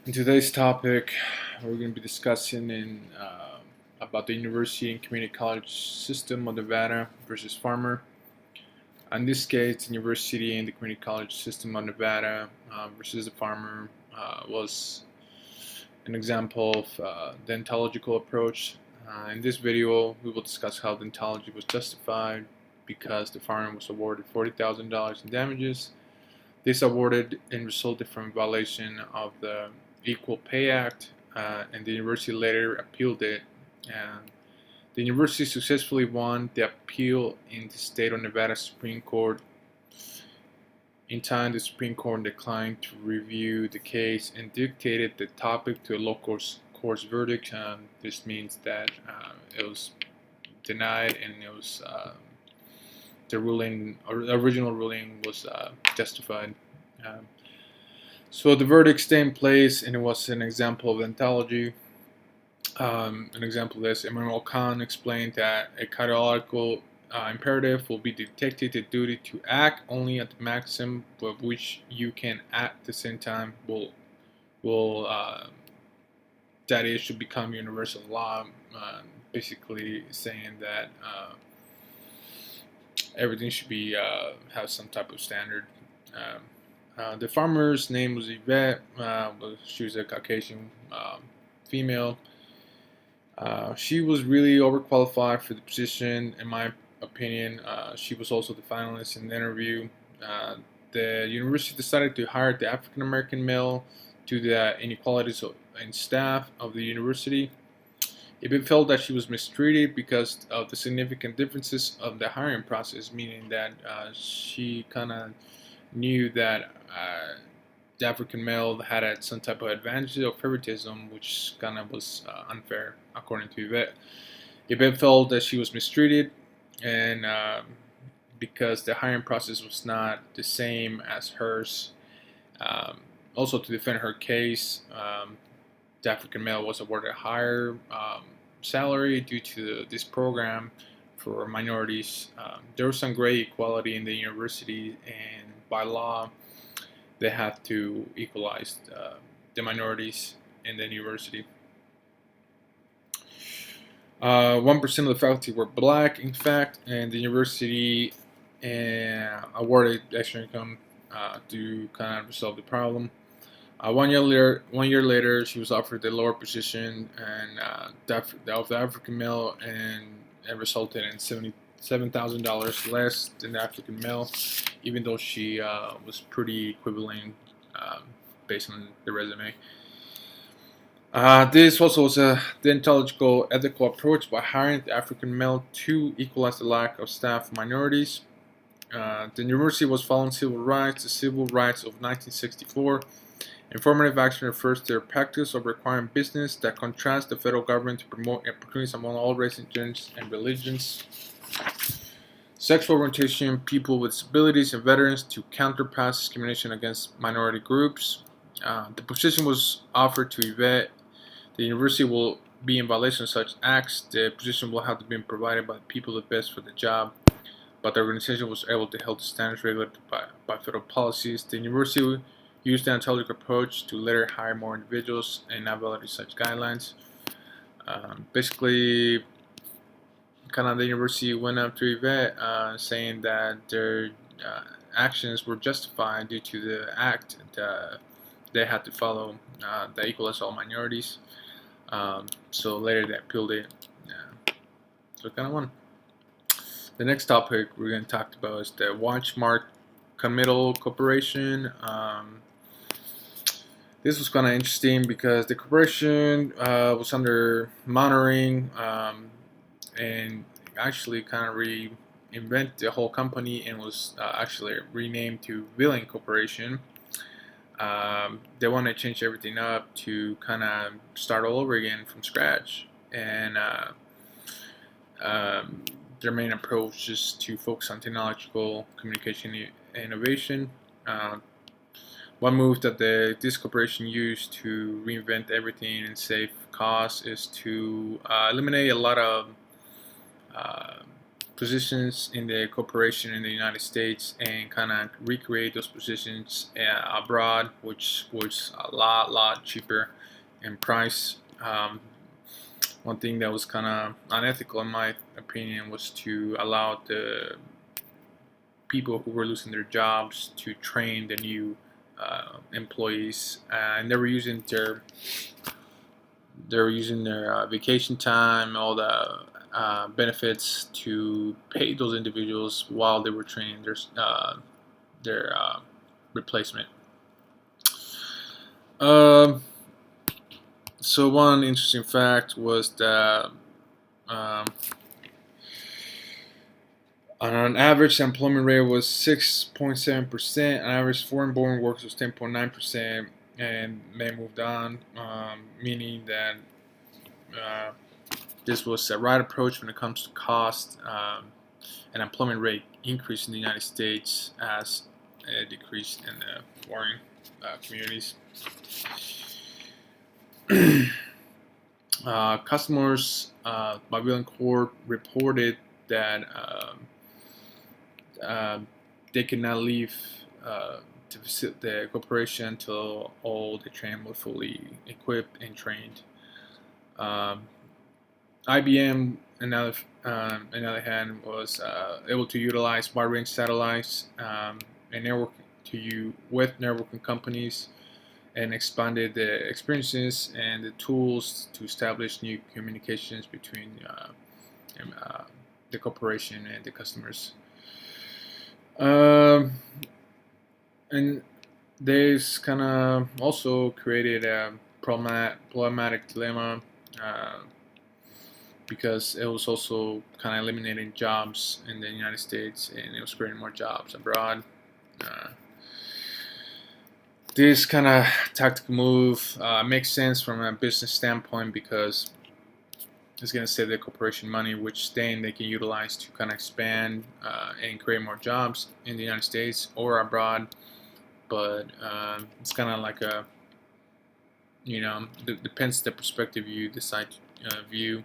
In today's topic, we're going to be discussing about the university and community college system of Nevada versus farmer. In this case, the university and the community college system of Nevada versus the farmer was an example of the ontological approach. In this video, we will discuss how the ontology was justified because the farmer was awarded $40,000 in damages. This awarded and resulted from violation of the Equal Pay Act, and the university later appealed it. And the university successfully won the appeal in the state of Nevada Supreme Court. In time, the Supreme Court declined to review the case and dictated the topic to a local court's verdict. This means that it was denied, and it was the ruling or the original ruling was justified. Um, so the verdict stayed in place, and it was an example of ontology. An example of this, Immanuel Kant explained that a categorical imperative will be detected the duty to act only at the maximum of which you can at the same time will that it should become universal law. Basically saying that everything should be have some type of standard. The farmer's name was Yvette. She was a Caucasian female. She was really overqualified for the position, in my opinion. She was also the finalist in the interview. Uh, the university decided to hire the African American male due to the inequalities in staff of the university. It felt that she was mistreated because of the significant differences of the hiring process, meaning that she kind of knew that the African male had some type of advantage or favoritism, which kind of was unfair, according to Yvette. Yvette felt that she was mistreated, and because the hiring process was not the same as hers. Also, to defend her case, the African male was awarded a higher salary due to this program for minorities. There was some great equality in the university, and by law, they have to equalize the minorities in the university. 1% of the faculty were black, in fact, and the university awarded extra income to kind of resolve the problem. 1 year later, she was offered the lower position and of the African male, and it resulted in $77,000 less than the African male, even though she was pretty equivalent um, based on the resume. This also was a deontological ethical approach by hiring the African male to equalize the lack of staff minorities. The university was following civil rights, the Civil Rights of 1964. Informative action refers to a practice of requiring business that contrasts the federal government to promote opportunities among all races, genders, and religions. Sexual orientation, people with disabilities, and veterans to counterpass discrimination against minority groups. The position was offered to Yvette. The university will be in violation of such acts. The position will have to be provided by the people the best for the job, but the organization was able to hold the standards regulated by federal policies. The university used the ontological approach to later hire more individuals and not violate such guidelines. Basically, kind of the university went up to Yvette saying that their actions were justified due to the act that they had to follow that equalized all minorities. So later they appealed it. So kind of won. The next topic we're going to talk about is the Watchmark Committal Corporation. This was kind of interesting because the corporation was under monitoring and actually kind of reinvent the whole company and was actually renamed to Villain Corporation. They want to change everything up to kind of start all over again from scratch, and their main approach is to focus on technological communication innovation. One move that this corporation used to reinvent everything and save costs is to eliminate a lot of uh, positions in the corporation in the United States and kind of recreate those positions abroad, which was a lot cheaper in price. One thing that was kind of unethical in my opinion was to allow the people who were losing their jobs to train the new employees, and they were using their vacation time, all the benefits to pay those individuals while they were training their replacement. So one interesting fact was that on average, the employment rate was 6.7%. On average, foreign-born workers was 10.9%, and they moved on, meaning that this was the right approach when it comes to cost. And employment rate increased in the United States as it decreased in the foreign communities. Customers by Will and Corp reported that they could not leave to visit the corporation until all the train were fully equipped and trained. IBM, on the other hand, was able to utilize wide-range satellites and network with networking companies, and expanded the experiences and the tools to establish new communications between the corporation and the customers. And this kind of also created a problematic dilemma because it was also kind of eliminating jobs in the United States, and it was creating more jobs abroad. This kind of tactical move makes sense from a business standpoint because it's going to save the corporation money, which then they can utilize to kind of expand and create more jobs in the United States or abroad. But it's kind of like a, depends the perspective you decide to view.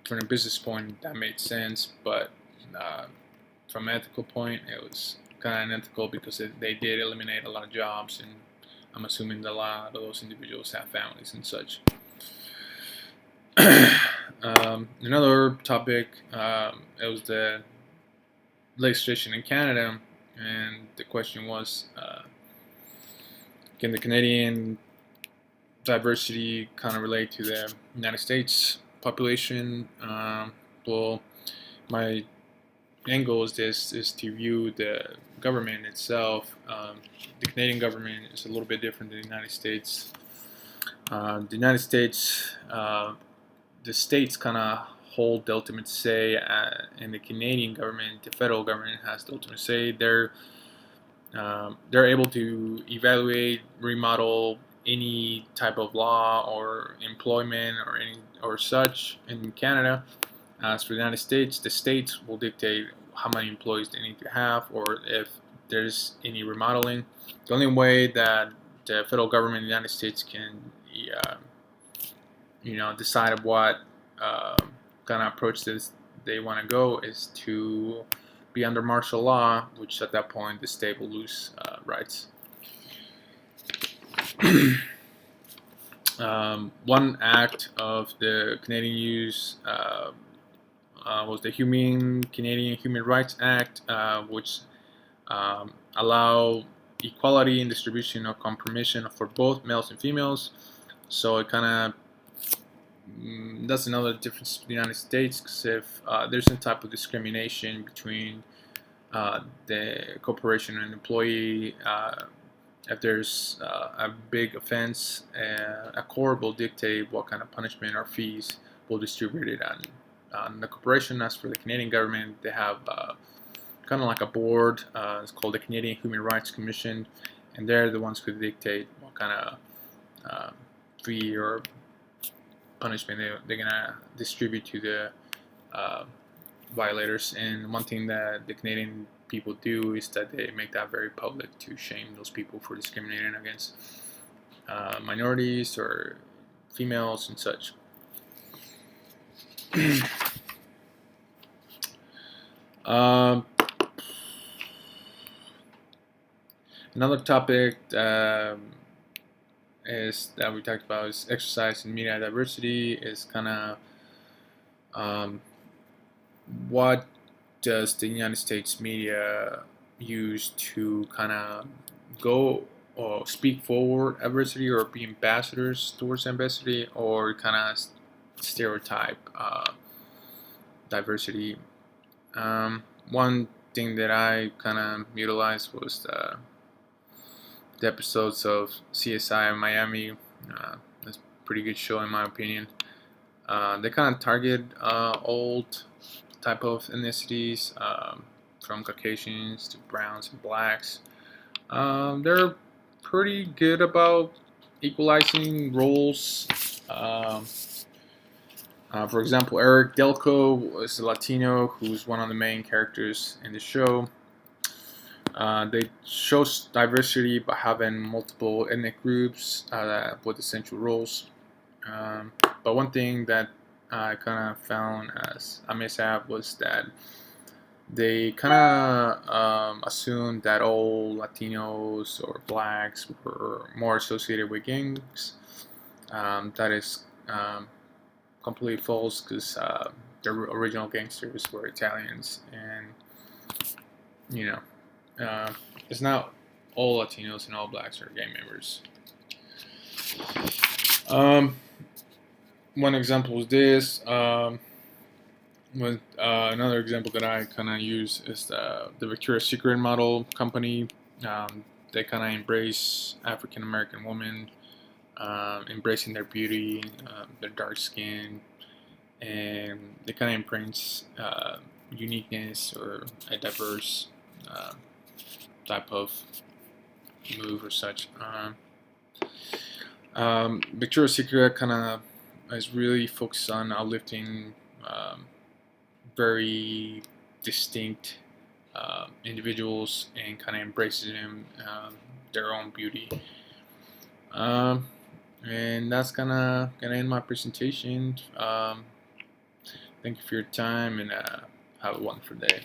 From a business point, that made sense, but from an ethical point, it was kind of unethical because they did eliminate a lot of jobs, and I'm assuming that a lot of those individuals have families and such. Another topic, it was the legislation in Canada, and the question was, can the Canadian diversity kind of relate to the United States population? Well, my angle is to view the government itself. The Canadian government is a little bit different than the United States. The United States, the states kind of hold the ultimate say, and the Canadian government, the federal government, has the ultimate say. They're able to evaluate, remodel any type of law or employment or such in Canada. As for the United States, the states will dictate how many employees they need to have, or if there's any remodeling. The only way that the federal government in the United States can decide what kind of approach they want to go is to be under martial law, which at that point the state will lose rights. One act of the Canadian use was the Canadian Human Rights Act, which allow equality in distribution of compromission for both males and females. So it kind of that's another difference in the United States, because if there's some type of discrimination between the corporation and employee, if there's a big offense, a court will dictate what kind of punishment or fees will distribute it on the corporation. As for the Canadian government, they have kind of like a board. It's called the Canadian Human Rights Commission, and they're the ones who dictate what kind of fee or punishment they're gonna distribute to the violators. And one thing that the Canadian people do is that they make that very public to shame those people for discriminating against minorities or females and such. Um, Another topic is that we talked about is exercise and media diversity. Is kind of um, what does the United States media use to kind of go or speak forward adversity or be ambassadors towards adversity, or kind of stereotype diversity? One thing that I kind of utilized was the episodes of CSI Miami. That's a pretty good show in my opinion. They kind of target old type of ethnicities, from Caucasians to browns and blacks. They're pretty good about equalizing roles. Um, for example, Eric Delco is a Latino who's one of the main characters in the show. They show diversity by having multiple ethnic groups with essential roles. But one thing that I kind of found as a mishap was that they kind of assumed that all Latinos or blacks were more associated with gangs. That is completely false, because the original gangsters were Italians, and you know, it's not all Latinos and all blacks are gang members. One example is this. Another example that I kind of use is the Victoria's Secret model company. They kind of embrace African American women, embracing their beauty, their dark skin, and they kind of embrace uniqueness or a diverse type of move or such. Victoria's Secret kind of is really focused on uplifting very distinct individuals and kind of embraces them, their own beauty. And that's gonna end my presentation. Thank you for your time, and have a wonderful day.